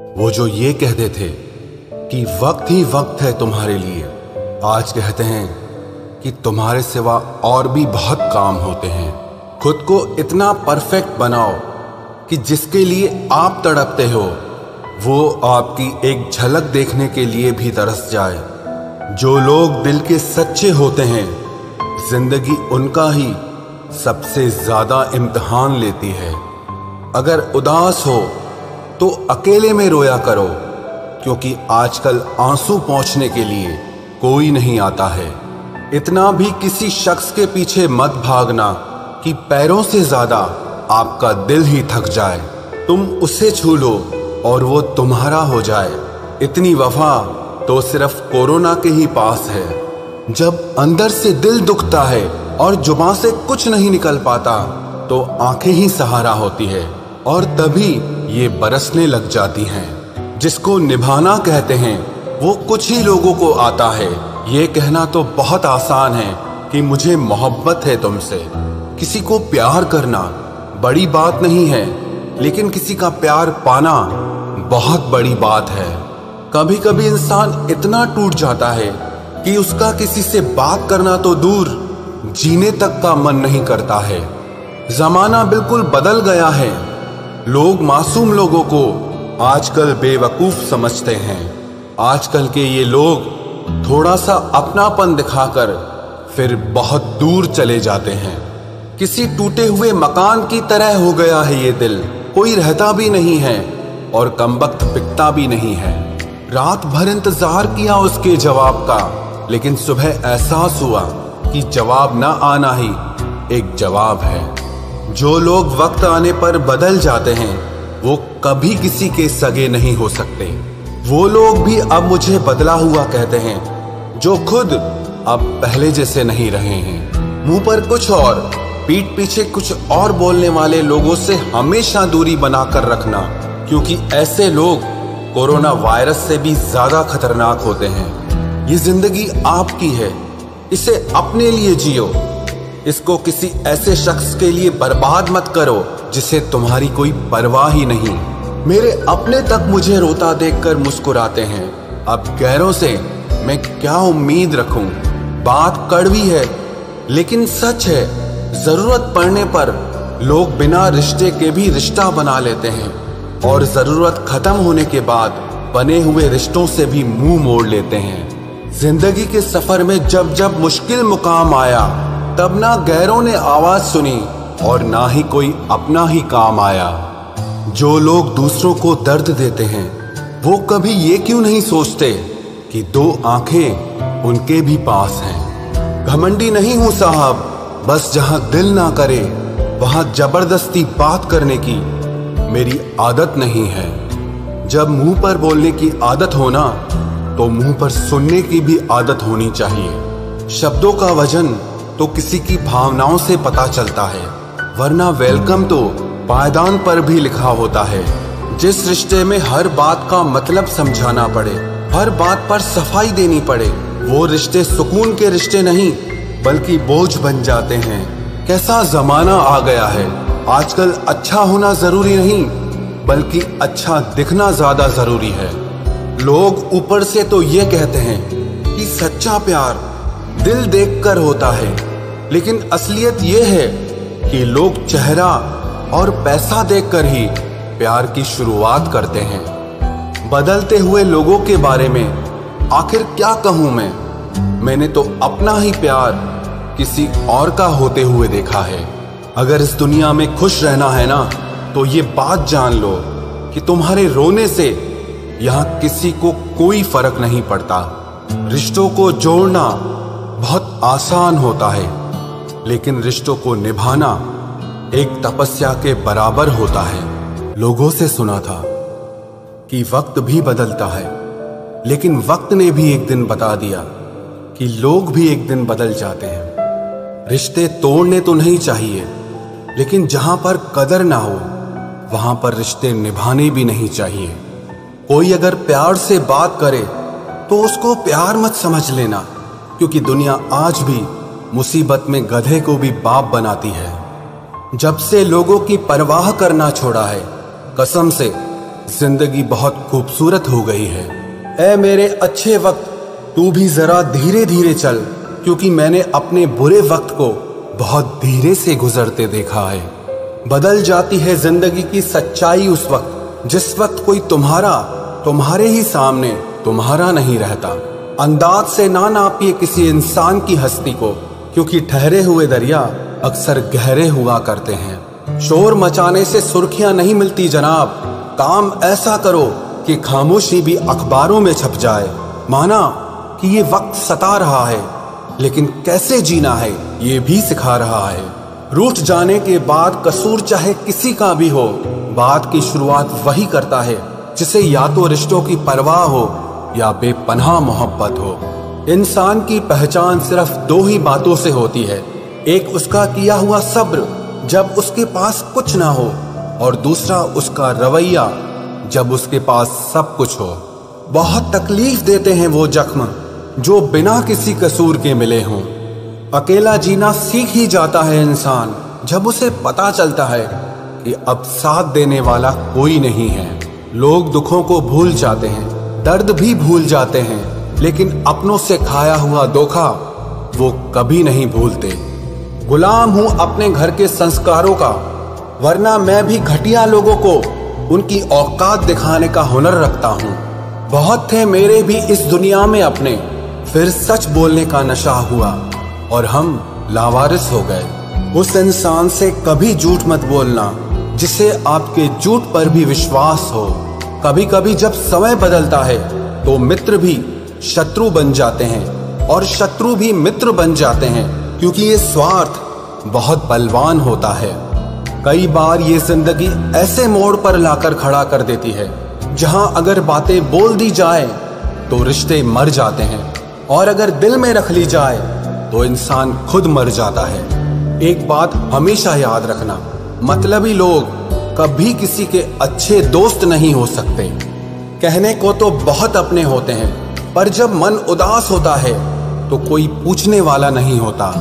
वो जो ये कहते थे कि वक्त ही वक्त है तुम्हारे लिए, आज कहते हैं कि तुम्हारे सिवा और भी बहुत काम होते हैं। खुद को इतना परफेक्ट बनाओ कि जिसके लिए आप तड़पते हो वो आपकी एक झलक देखने के लिए भी तरस जाए। जो लोग दिल के सच्चे होते हैं, जिंदगी उनका ही सबसे ज्यादा इम्तिहान लेती है। अगर उदास हो तो अकेले में रोया करो, क्योंकि आजकल आंसू पोंछने के लिए कोई नहीं आता है। इतना भी किसी शख्स के पीछे मत भागना कि पैरों से ज्यादा आपका दिल ही थक जाए। तुम उसे छू लो और वो तुम्हारा हो जाए। इतनी वफा तो सिर्फ कोरोना के ही पास है। जब अंदर से दिल दुखता है और जुबान से कुछ नहीं निकल पाता तो आंखें ही सहारा होती है, और तभी ये बरसने लग जाती हैं। जिसको निभाना कहते हैं वो कुछ ही लोगों को आता है। ये कहना तो बहुत आसान है कि मुझे मोहब्बत है तुमसे। किसी को प्यार करना बड़ी बात नहीं है, लेकिन किसी का प्यार पाना बहुत बड़ी बात है। कभी कभी इंसान इतना टूट जाता है कि उसका किसी से बात करना तो दूर, जीने तक का मन नहीं करता है। जमाना बिल्कुल बदल गया है। लोग मासूम लोगों को आजकल बेवकूफ समझते हैं। आजकल के ये लोग थोड़ा सा अपनापन दिखाकर फिर बहुत दूर चले जाते हैं। किसी टूटे हुए मकान की तरह हो गया है ये दिल। कोई रहता भी नहीं है और कमबख्त बिकता भी नहीं है। रात भर इंतजार किया उसके जवाब का, लेकिन सुबह एहसास हुआ कि जवाब ना आना ही एक जवाब है। जो लोग वक्त आने पर बदल जाते हैं वो कभी किसी के सगे नहीं हो सकते। वो लोग भी अब मुझे बदला हुआ कहते हैं, जो खुद अब पहले जैसे नहीं रहे हैं। मुंह पर कुछ और पीठ पीछे कुछ और बोलने वाले लोगों से हमेशा दूरी बनाकर रखना, क्योंकि ऐसे लोग कोरोना वायरस से भी ज्यादा खतरनाक होते हैं। ये जिंदगी आपकी है, इसे अपने लिए जियो। इसको किसी ऐसे शख्स के लिए बर्बाद मत करो जिसे तुम्हारी कोई परवाह ही नहीं। मेरे अपने तक मुझे रोता देखकर मुस्कुराते हैं। अब गैरों से मैं क्या उम्मीद रखूं? बात कड़वी है लेकिन सच है। जरूरत पड़ने पर लोग बिना रिश्ते के भी रिश्ता बना लेते हैं, और जरूरत खत्म होने के बाद बने हुए रिश्तों से भी मुंह मोड़ लेते हैं। जिंदगी के सफर में जब जब मुश्किल मुकाम आया, तब ना गैरों ने आवाज सुनी और ना ही कोई अपना ही काम आया। जो लोग दूसरों को दर्द देते हैं वो कभी ये क्यों नहीं सोचते कि दो आंखें उनके भी पास हैं। घमंडी नहीं हूं साहब, बस जहां दिल ना करे वहां जबरदस्ती बात करने की मेरी आदत नहीं है। जब मुंह पर बोलने की आदत हो ना, तो मुंह पर सुनने की भी आदत होनी चाहिए। शब्दों का वजन तो किसी की भावनाओं से पता चलता है, वरना वेलकम तो पायदान पर भी लिखा होता है। जिस रिश्ते में हर बात का मतलब समझाना पड़े, हर बात पर सफाई देनी पड़े, वो रिश्ते सुकून के रिश्ते नहीं बल्कि बोझ बन जाते हैं। कैसा जमाना आ गया है। आजकल अच्छा होना जरूरी नहीं बल्कि अच्छा दिखना ज्यादा जरूरी है। लोग ऊपर से तो ये कहते हैं कि सच्चा प्यार दिल देखकर होता है, लेकिन असलियत ये है कि लोग चेहरा और पैसा देखकर ही प्यार की शुरुआत करते हैं। बदलते हुए लोगों के बारे में आखिर क्या कहूं मैं? मैंने तो अपना ही प्यार किसी और का होते हुए देखा है। अगर इस दुनिया में खुश रहना है ना, तो ये बात जान लो कि तुम्हारे रोने से यहाँ किसी को कोई फर्क नहीं पड़ता। रिश्तों को जोड़ना बहुत आसान होता है, लेकिन रिश्तों को निभाना एक तपस्या के बराबर होता है। लोगों से सुना था कि वक्त भी बदलता है, लेकिन वक्त ने भी एक दिन बता दिया कि लोग भी एक दिन बदल जाते हैं। रिश्ते तोड़ने तो नहीं चाहिए, लेकिन जहां पर कदर ना हो वहां पर रिश्ते निभाने भी नहीं चाहिए। कोई अगर प्यार से बात करे तो उसको प्यार मत समझ लेना, क्योंकि दुनिया आज भी मुसीबत में गधे को भी बाप बनाती है। जब से लोगों की परवाह करना छोड़ा है, कसम से जिंदगी बहुत खूबसूरत हो गई है। ऐ मेरे अच्छे वक्त, तू भी जरा धीरे धीरे चल, क्योंकि मैंने अपने बुरे वक्त को बहुत धीरे से गुजरते देखा है। बदल जाती है जिंदगी की सच्चाई उस वक्त जिस वक्त कोई तुम्हारे ही सामने तुम्हारा नहीं रहता। अंदाज से ना नापिए किसी इंसान की हस्ती को, क्योंकि ठहरे हुए दरिया अक्सर गहरे हुआ करते हैं। शोर मचाने से सुर्खियां नहीं मिलती जनाब, काम ऐसा करो कि खामोशी भी अखबारों में छप जाए। माना कि ये वक्त सता रहा है, लेकिन कैसे जीना है ये भी सिखा रहा है। रूठ जाने के बाद कसूर चाहे किसी का भी हो, बात की शुरुआत वही करता है जिसे या तो रिश्तों की परवाह हो या बेपनाह मोहब्बत हो। इंसान की पहचान सिर्फ दो ही बातों से होती है, एक उसका किया हुआ सब्र जब उसके पास कुछ ना हो, और दूसरा उसका रवैया जब उसके पास सब कुछ हो। बहुत तकलीफ देते हैं वो जख्म जो बिना किसी कसूर के मिले हों। अकेला जीना सीख ही जाता है इंसान जब उसे पता चलता है कि अब साथ देने वाला कोई नहीं है। लोग दुखों को भूल जाते हैं, दर्द भी भूल जाते हैं, लेकिन अपनों से खाया हुआ धोखा वो कभी नहीं भूलते। गुलाम हूं अपने घर के संस्कारों का, वरना मैं भी घटिया लोगों को उनकी औकात दिखाने का हुनर रखता हूं। बहुत थे मेरे भी इस दुनिया में अपने, फिर सच बोलने का नशा हुआ और हम लावारिस हो गए। उस इंसान से कभी झूठ मत बोलना जिसे आपके झूठ पर भी विश्वास हो। कभी कभी जब समय बदलता है तो मित्र भी शत्रु बन जाते हैं और शत्रु भी मित्र बन जाते हैं, क्योंकि ये स्वार्थ बहुत बलवान होता है। कई बार ये जिंदगी ऐसे मोड़ पर लाकर खड़ा कर देती है जहां अगर बातें बोल दी जाए तो रिश्ते मर जाते हैं, और अगर दिल में रख ली जाए तो इंसान खुद मर जाता है। एक बात हमेशा याद रखना, मतलबी लोग कभी किसी के अच्छे दोस्त नहीं हो सकते। कहने को तो बहुत अपने होते हैं, पर जब मन उदास होता है तो कोई पूछने वाला नहीं होता।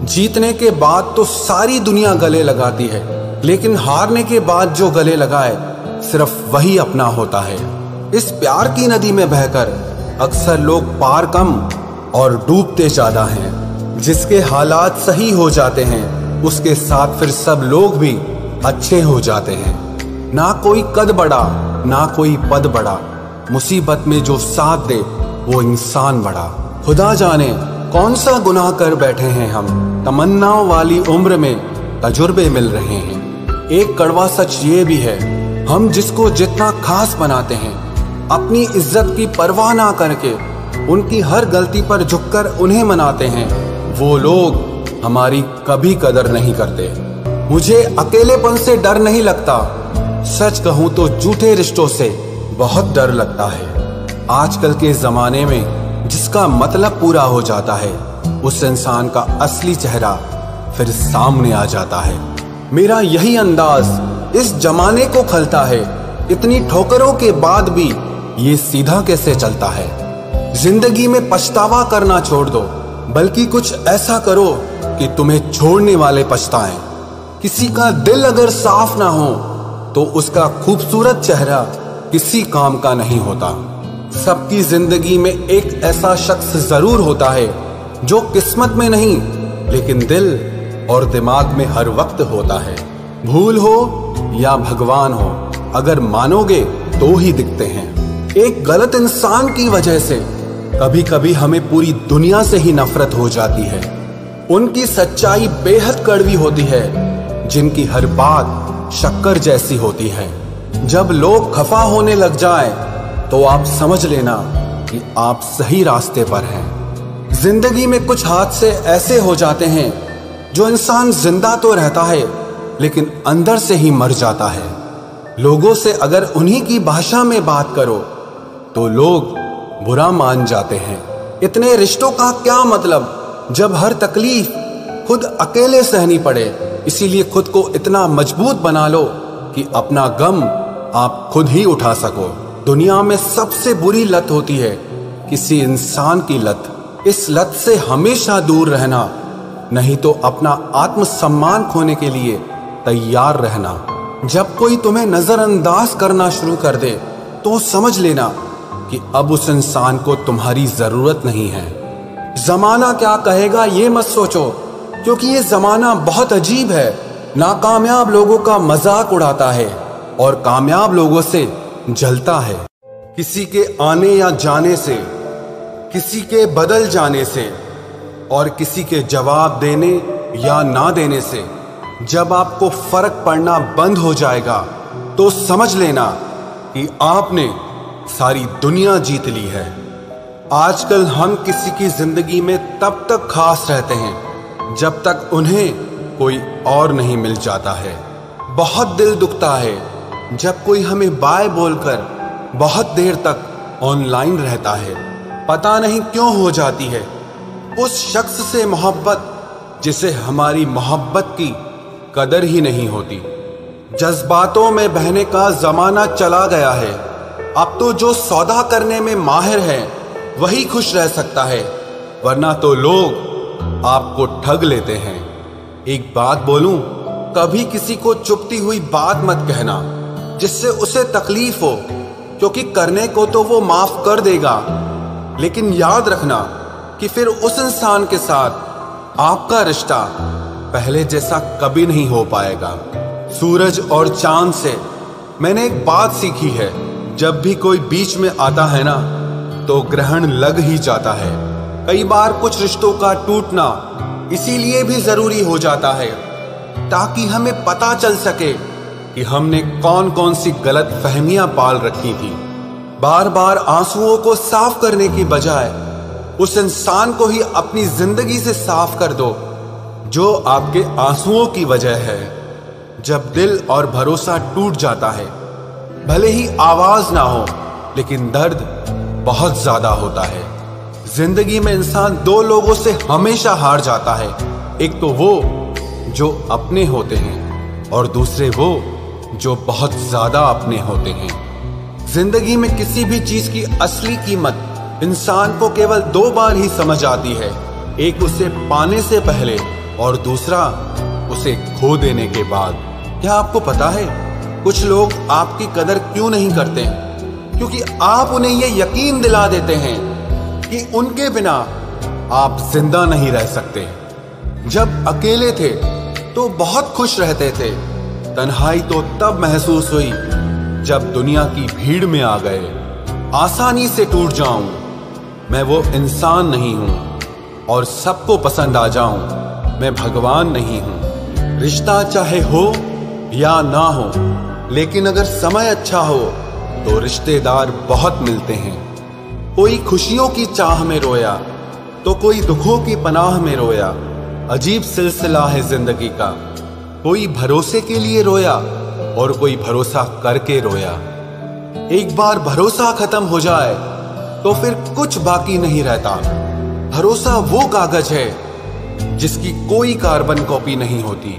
जीतने के बाद तो सारी दुनिया गले लगाती है, लेकिन हारने के बाद जो गले लगाए सिर्फ वही अपना होता है। इस प्यार की नदी में बहकर अक्सर लोग पार कम और डूबते ज्यादा हैं। जिसके हालात सही हो जाते हैं उसके साथ फिर सब लोग भी अच्छे हो जाते हैं। ना कोई कद बड़ा ना कोई पद बड़ा, मुसीबत में जो साथ दे वो इंसान बड़ा। खुदा जाने कौन सा गुनाह कर बैठे हैं हम, तमन्नाओं वाली उम्र में तजुर्बे मिल रहे हैं। एक कड़वा सच ये भी है, हम जिसको जितना खास बनाते हैं, अपनी इज्जत की परवाह ना करके उनकी हर गलती पर झुककर उन्हें मनाते हैं, वो लोग हमारी कभी कदर नहीं करते। मुझे अकेलेपन से डर नहीं लगता, सच कहूं तो झूठे रिश्तों से बहुत डर लगता है। आजकल के जमाने में जिसका मतलब पूरा हो जाता है, उस इंसान का असली चेहरा फिर सामने आ जाता है। मेरा यही अंदाज इस जमाने को खलता है, इतनी ठोकरों के बाद भी ये सीधा कैसे चलता है। जिंदगी में पछतावा करना छोड़ दो, बल्कि कुछ ऐसा करो कि तुम्हें छोड़ने वाले पछताएं। किसी का दिल अगर साफ ना हो तो उसका खूबसूरत चेहरा किसी काम का नहीं होता। सबकी जिंदगी में एक ऐसा शख्स जरूर होता है जो किस्मत में नहीं लेकिन दिल और दिमाग में हर वक्त होता है। भूल हो या भगवान हो, अगर मानोगे तो ही दिखते हैं। एक गलत इंसान की वजह से कभी कभी हमें पूरी दुनिया से ही नफरत हो जाती है। उनकी सच्चाई बेहद कड़वी होती है, जिनकी हर बात शक्कर जैसी होती है। जब लोग खफा होने लग जाए तो आप समझ लेना कि आप सही रास्ते पर हैं। जिंदगी में कुछ हादसे ऐसे हो जाते हैं जो इंसान जिंदा तो रहता है लेकिन अंदर से ही मर जाता है। लोगों से अगर उन्हीं की भाषा में बात करो तो लोग बुरा मान जाते हैं। इतने रिश्तों का क्या मतलब जब हर तकलीफ खुद अकेले सहनी पड़े। इसीलिए खुद को इतना मजबूत बना लो कि अपना गम आप खुद ही उठा सको। दुनिया में सबसे बुरी लत होती है किसी इंसान की लत। इस लत से हमेशा दूर रहना, नहीं तो अपना आत्मसम्मान खोने के लिए तैयार रहना। जब कोई तुम्हें नजरअंदाज करना शुरू कर दे तो समझ लेना कि अब उस इंसान को तुम्हारी जरूरत नहीं है। जमाना क्या कहेगा ये मत सोचो, क्योंकि ये जमाना बहुत अजीब है। नाकामयाब लोगों का मजाक उड़ाता है और कामयाब लोगों से जलता है। किसी के आने या जाने से, किसी के बदल जाने से और किसी के जवाब देने या ना देने से जब आपको फर्क पड़ना बंद हो जाएगा तो समझ लेना कि आपने सारी दुनिया जीत ली है। आजकल हम किसी की जिंदगी में तब तक खास रहते हैं जब तक उन्हें कोई और नहीं मिल जाता है। बहुत दिल दुखता है जब कोई हमें बाय बोलकर बहुत देर तक ऑनलाइन रहता है। पता नहीं क्यों हो जाती है उस शख्स से मोहब्बत जिसे हमारी मोहब्बत की कदर ही नहीं होती। जज्बातों में बहने का जमाना चला गया है। अब तो जो सौदा करने में माहिर है वही खुश रह सकता है, वरना तो लोग आपको ठग लेते हैं। एक बात बोलूं, कभी किसी को चुभती हुई बात मत कहना जिससे उसे तकलीफ हो, क्योंकि करने को तो वो माफ कर देगा, लेकिन याद रखना कि फिर उस इंसान के साथ आपका रिश्ता पहले जैसा कभी नहीं हो पाएगा। सूरज और चांद से मैंने एक बात सीखी है, जब भी कोई बीच में आता है ना तो ग्रहण लग ही जाता है। कई बार कुछ रिश्तों का टूटना इसीलिए भी जरूरी हो जाता है ताकि हमें पता चल सके कि हमने कौन कौन सी गलत फहमियां पाल रखी थी। बार बार आंसुओं को साफ करने की बजाय उस इंसान को ही अपनी जिंदगी से साफ कर दो जो आपके आंसुओं की वजह है। जब दिल और भरोसा टूट जाता है, भले ही आवाज ना हो लेकिन दर्द बहुत ज्यादा होता है। जिंदगी में इंसान दो लोगों से हमेशा हार जाता है, एक तो वो जो अपने होते हैं और दूसरे वो जो बहुत ज्यादा अपने होते हैं। जिंदगी में किसी भी चीज की असली कीमत इंसान को केवल दो बार ही समझ आती है, एक उसे पाने से पहले और दूसरा उसे खो देने के बाद। क्या आपको पता है कुछ लोग आपकी कदर क्यों नहीं करते? क्योंकि आप उन्हें यह यकीन दिला देते हैं कि उनके बिना आप जिंदा नहीं रह सकते। जब अकेले थे तो बहुत खुश रहते थे, तन्हाई तो तब महसूस हुई जब दुनिया की भीड़ में आ गए। आसानी से टूट जाऊं, मैं वो इंसान नहीं हूं और सबको पसंद आ जाऊं, मैं भगवान नहीं हूं। रिश्ता चाहे हो या ना हो, लेकिन अगर समय अच्छा हो तो रिश्तेदार बहुत मिलते हैं। कोई खुशियों की चाह में रोया तो कोई दुखों की पनाह में रोया। अजीब सिलसिला है जिंदगी का, कोई भरोसे के लिए रोया और कोई भरोसा करके रोया। एक बार भरोसा खत्म हो जाए तो फिर कुछ बाकी नहीं रहता। भरोसा वो कागज है जिसकी कोई कार्बन कॉपी नहीं होती।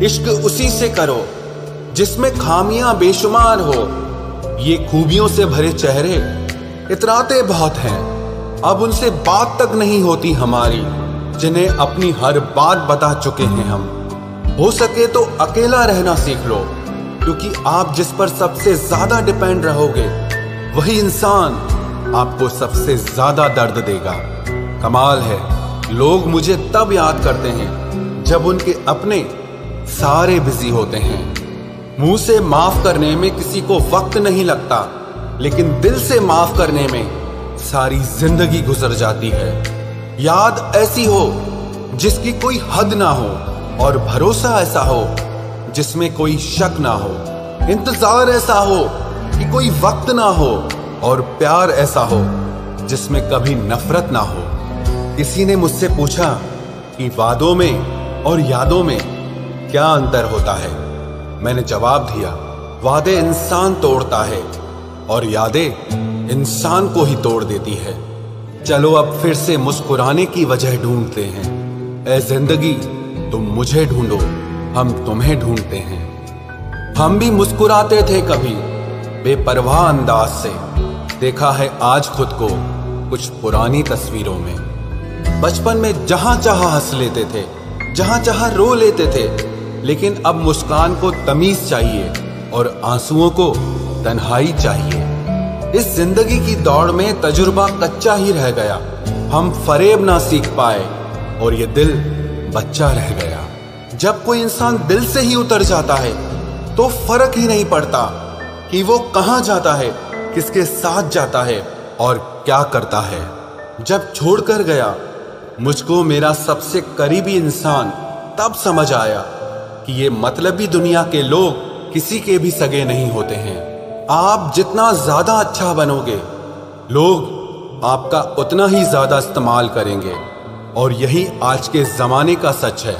इश्क उसी से करो जिसमें खामियां बेशुमार हो। ये खूबियों से भरे चेहरे इतराते बहुत हैं, अब उनसे बात तक नहीं होती हमारी, जिन्हें अपनी हर बात बता चुके हैं हम। हो सके तो अकेला रहना सीख लो, क्योंकि आप जिस पर सबसे ज्यादा डिपेंड रहोगे वही इंसान आपको सबसे ज्यादा दर्द देगा। कमाल है, लोग मुझे तब याद करते हैं जब उनके अपने सारे बिजी होते हैं। मुंह से माफ करने में किसी को वक्त नहीं लगता, लेकिन दिल से माफ करने में सारी जिंदगी गुजर जाती है। याद ऐसी हो जिसकी कोई हद ना हो और भरोसा ऐसा हो जिसमें कोई शक ना हो। इंतजार ऐसा हो कि कोई वक्त ना हो और प्यार ऐसा हो जिसमें कभी नफरत ना हो। किसी ने मुझसे पूछा कि वादों में और यादों में क्या अंतर होता है। मैंने जवाब दिया, वादे इंसान तोड़ता है और यादें इंसान को ही तोड़ देती है। चलो अब फिर से मुस्कुराने की वजह ढूंढते हैं। ऐ जिंदगी तुम मुझे ढूंढो, हम तुम्हें ढूंढते हैं। हम भी मुस्कुराते थे कभी बेपरवाह अंदाज से, देखा है आज खुद को कुछ पुरानी तस्वीरों में। बचपन में जहां चाहा हंस लेते थे, जहां चाहा रो लेते थे, लेकिन अब मुस्कान को तमीज चाहिए और आंसुओं को तन्हाई चाहिए। इस जिंदगी की दौड़ में तजुर्बा कच्चा ही रह गया, हम फरेब ना सीख पाए और ये दिल बच्चा रह गया। जब कोई इंसान दिल से ही उतर जाता है तो फर्क ही नहीं पड़ता कि वो कहाँ जाता है, किसके साथ जाता है और क्या करता है। जब छोड़कर गया मुझको मेरा सबसे करीबी इंसान, तब समझ आया कि ये मतलबी दुनिया के लोग किसी के भी सगे नहीं होते हैं। आप जितना ज्यादा अच्छा बनोगे, लोग आपका उतना ही ज्यादा इस्तेमाल करेंगे और यही आज के जमाने का सच है।